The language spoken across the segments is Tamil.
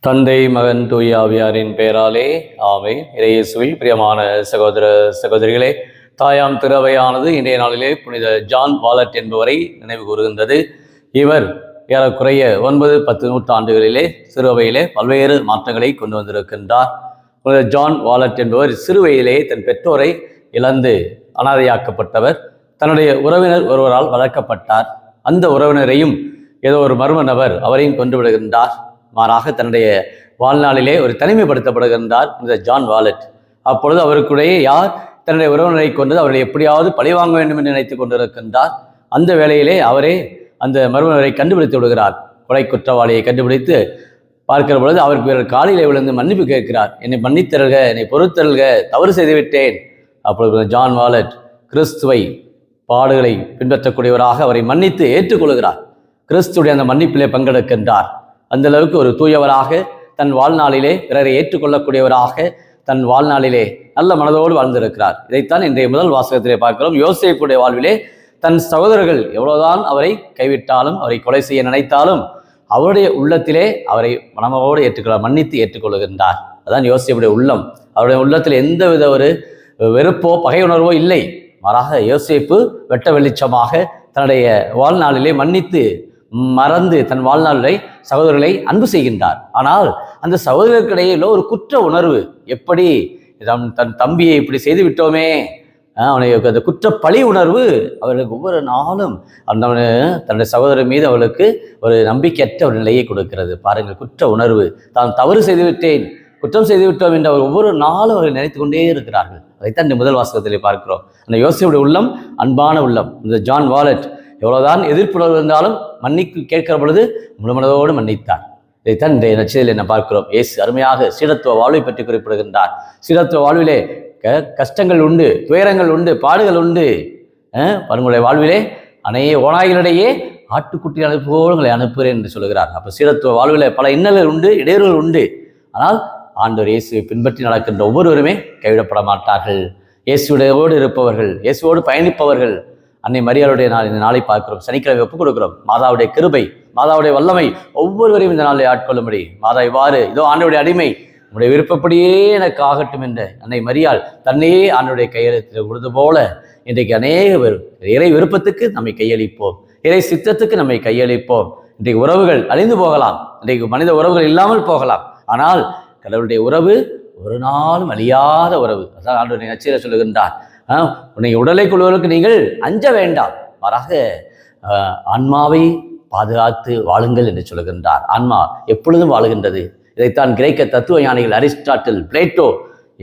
தந்தை மகன் தூய ஆவியாரின் பெயராலே ஆமென். இயேசுவில் பிரியமான சகோதர சகோதரிகளே, தாயாம் திருவையானது இன்றைய நாளிலே புனித ஜான் வாலட் என்பவரை நினைவு கூறுகின்றது. இவர் ஏறக்குறைய 9-10 நூற்றாண்டுகளிலே சிறுவையிலே பல்வேறு மாற்றங்களை கொண்டு வந்திருக்கின்றார். புனித ஜான் வாலட் என்பவர் சிறுவையிலே தன் பெற்றோரை இழந்து அனாதையாக்கப்பட்டவர். தன்னுடைய உறவினர் ஒருவரால் வளர்க்கப்பட்டார். அந்த உறவினரையும் ஏதோ ஒரு மர்ம நபர் அவரையும் கொண்டு விடுகின்றார். மாறாக தன்னுடைய வாழ்நாளிலே ஒரு தனிமைப்படுத்தப்படுகின்றார் இந்த ஜான் வாலட். அப்பொழுது அவருக்குடைய யார் தன்னுடைய உறவினரை கொண்டது அவரை எப்படியாவது பழிவாங்க வேண்டும் என்று நினைத்து கொண்டிருக்கின்றார். அந்த வேளையிலே அவரே அந்த மர்மனரை கண்டுபிடித்து விடுகிறார். கொலை குற்றவாளியை கண்டுபிடித்து பார்க்கிற பொழுது அவருக்கு வேறு காலிலே விழுந்து மன்னிப்பு கேட்கிறார். என்னை மன்னித்தருக, என்னை பொறுத்தருக, தவறு செய்துவிட்டேன். அப்பொழுது ஜான் வாலட் கிறிஸ்துவை பாடுகளை பின்பற்றக்கூடியவராக அவரை மன்னித்து ஏற்றுக்கொள்கிறார். கிறிஸ்துடைய அந்த மன்னிப்பிலே பங்கெடுக்கின்றார். அந்த அளவுக்கு ஒரு தூயவராக தன் வாழ்நாளிலே பிறரை ஏற்றுக்கொள்ளக்கூடியவராக தன் வாழ்நாளிலே நல்ல மனதோடு வாழ்ந்திருக்கிறார். இதைத்தான் இன்றைய முதல் வாசகத்திலே பார்க்கிறோம். யோசேப்புடைய வாழ்விலே தன் சகோதரர்கள் எவ்வளவுதான் அவரை கைவிட்டாலும் அவரை கொலை செய்ய நினைத்தாலும் அவருடைய உள்ளத்திலே அவரை மனமோடு மன்னித்து ஏற்றுக்கொள்கின்றார். அதான் யோசேப்புடைய உள்ளம். அவருடைய உள்ளத்தில் எந்தவித ஒரு வெறுப்போ பகை உணர்வோ இல்லை. மாறாக யோசேப்பு வெட்ட வெளிச்சமாக தன்னுடைய வாழ்நாளிலே மன்னித்து மறந்து தன் வாழ்நாளை சகோதரர்களை அன்பு செய்கின்றார். ஆனால் அந்த சகோதரர்களுக்கிடையிலோ ஒரு குற்ற உணர்வு, எப்படி தன் தம்பியை இப்படி செய்து விட்டோமே, அவனுக்கு அந்த குற்ற பழி உணர்வு அவர்களுக்கு ஒவ்வொரு நாளும் அந்த தன்னுடைய சகோதரர் மீது அவளுக்கு ஒரு நம்பிக்கையற்ற ஒரு நிலையை கொடுக்கிறது. பாருங்கள், குற்ற உணர்வு, தான் தவறு செய்துவிட்டேன், குற்றம் செய்து விட்டோம் என்று அவர் ஒவ்வொரு நாளும் அவர்கள் நினைத்து கொண்டே இருக்கிறார்கள். அதைத்தான் இந்த முதல் வாசகத்திலே பார்க்கிறோம். அந்த யோசேப்புடைய உள்ளம் அன்பான உள்ளம். இந்த ஜான் வாலட் எவ்வளவுதான் எதிர்ப்புணர்வு இருந்தாலும் மன்னிப்பு கேட்கிற பொழுது முழுமனதோடு மன்னித்தார். இதைத்தான் இன்றைய நற்செய்தியில் என்ன பார்க்கிறோம். இயேசு அருமையாக சீடத்துவ வாழ்வை பற்றி குறிப்பிடுகின்றார். சீடத்துவ வாழ்விலே கஷ்டங்கள் உண்டு, துயரங்கள் உண்டு, பாடுகள் உண்டு. உங்களுடைய வாழ்விலே அனைய ஓநாய்களிடையே ஆட்டுக்குட்டி அனுப்புவோடு உங்களை அனுப்புகிறேன் என்று சொல்கிறார். அப்போ சீடத்துவ வாழ்விலே பல இன்னல்கள் உண்டு, இடையூறுகள் உண்டு. ஆனால் ஆண்டவர் இயேசுவை பின்பற்றி நடக்கின்ற ஒவ்வொருவருமே கைவிடப்பட மாட்டார்கள். இயேசுவோடு இருப்பவர்கள், இயேசுவோடு பயணிப்பவர்கள். அன்னை மரியாளுடைய நாள் இந்த நாளை பார்க்கிறோம். சனிக்கிழமை ஒப்புக் கொடுக்கிறோம். மாதாவுடைய கிருபை, மாதாவுடைய வல்லமை ஒவ்வொருவரையும் இந்த நாளை ஆட்கொள்ளும்படி மாதா இவ்வாறு இதோ ஆண்டவருடைய அடிமை, உங்களுடைய விருப்பப்படியே எனக்கு ஆகட்டும் என்ற அன்னை மரியாள் தன்னையே ஆண்டவருடைய கையெழுத்தில் கொடுத்து போல இன்றைக்கு அநேக பேர் இறை விருப்பத்துக்கு நம்மை கையளிப்போம், இறை சித்தத்துக்கு நம்மை கையளிப்போம். இன்றைக்கு உறவுகள் அழிந்து போகலாம், இன்றைக்கு மனித உறவுகள் இல்லாமல் போகலாம். ஆனால் கடவுளுடைய உறவு ஒரு நாளும் அழியாத உறவு. அதான் ஆண்டவருடைய நற்செய்தியில் சொல்லுகின்றார். உன்னை உடலை கொள்வதற்கு நீங்கள் அஞ்ச வேண்டாம், மாறாக ஆன்மாவை பாதுகாத்து வாழுங்கள் என்று சொல்லுகின்றார். ஆன்மா எப்பொழுதும் வாழுகின்றது. இதைத்தான் கிரேக்க தத்துவ ஞானிகள் அரிஸ்டாட்டில், பிளேட்டோ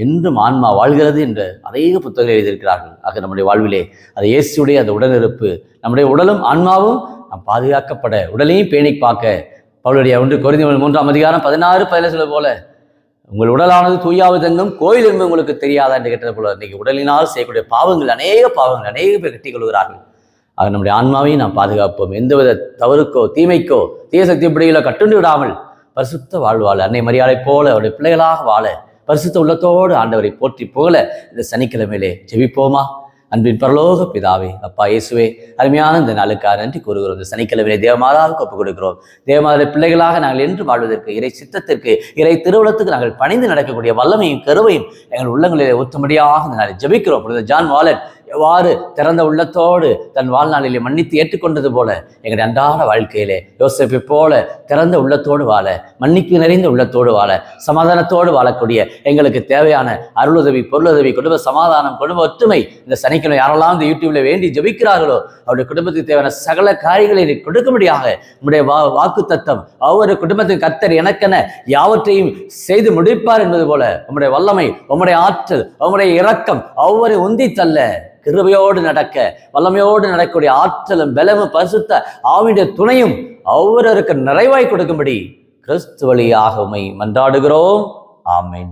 என்றும் ஆன்மா வாழ்கிறது என்று அநேக புத்தகங்கள் எழுதியிருக்கிறார்கள். ஆக நம்முடைய வாழ்விலே அது இயேசுடைய அந்த உடனிருப்பு, நம்முடைய உடலும் ஆன்மாவும் நாம் பாதுகாக்கப்பட, உடலையும் பேணி பார்க்க பவுலுடைய 1 கொரிந்தியர் 3:16-17 சொல்ல போல, உங்கள் உடலானது தூயாவதெங்கும் கோயில் என்பது உங்களுக்கு தெரியாதா என்று கேட்டது போல இன்றைக்கு உடலினால் செய்யக்கூடிய பாவங்கள் அநேக பேர் கட்டிக் கொள்கிறார்கள். ஆக நம்முடைய ஆன்மாவையும் நாம் பாதுகாப்போம். எந்தவித தவறுக்கோ தீமைக்கோ தீய சக்தி பிடிகளோ கட்டுண்டு விடாமல் பரிசுத்த வாழ்வாழ அன்னை மரியாதை போல அவருடைய பிள்ளைகளாக வாழ பரிசுத்த உள்ளத்தோடு ஆண்டவரை போற்றி புகழ இந்த சனிக்கிழமையிலே ஜெபிப்போமா? அன்பின் பரலோக பிதாவே, அப்பா இயேசுவே, அருமையான இந்த நாளுக்காக நன்றி கூறுகிறோம். இந்த சனிக்கிழமையை தேவமாதாவுக்கு ஒப்புக் கொடுக்கிறோம். தேவமாதாவுடைய பிள்ளைகளாக நாங்கள் என்று வாழ்வதற்கு, இறை சித்தத்திற்கு, இறை திருவுளத்துக்கு நாங்கள் பணிந்து நடக்கக்கூடிய வல்லமையும் கருவையும் எங்கள் உள்ளங்களிலே ஊற்றும்படியாக இந்த நாளை ஜெபிக்கிறோம். ஜான் வாலட் எவ்வாறு திறந்த உள்ளத்தோடு தன் வாழ்நாளிலே மன்னித்து ஏற்றுக்கொண்டது போல எங்களுடைய அன்றாட வாழ்க்கையிலே யோசேப்பை போல திறந்த உள்ளத்தோடு வாழ, மன்னிப்பு நிறைந்த உள்ளத்தோடு வாழ, சமாதானத்தோடு வாழக்கூடிய எங்களுக்கு தேவையான அருளுதவி, பொருளுதவி, குடும்ப சமாதானம், குடும்ப ஒற்றுமை இந்த சனிக்கிழமை யாரெல்லாம் இந்த யூடியூப்ல வேண்டி ஜெபிக்கிறார்களோ அவருடைய குடும்பத்துக்கு தேவையான சகல காரியங்களை கொடுக்கும்படியாக நம்முடைய வாக்கு தத்தம் ஒவ்வொரு குடும்பத்தின் கர்த்தர் எனக்கென யாவற்றையும் செய்து முடிப்பார் என்பது போல உம்முடைய வல்லமை, உம்முடைய ஆற்றல், உம்முடைய இரக்கம் ஒவ்வொரு உந்தி தள்ள கிருபையோடு நடக்க, வல்லமையோடு நடக்கக்கூடிய ஆற்றலும் பலமும் பரிசுத்த ஆவியுடைய துணையும் ஒவ்வொருவருக்கு நிறைவாய் கொடுக்கும்படி கிறிஸ்து வழியாக உம்மை மன்றாடுகிறோம். ஆமென்.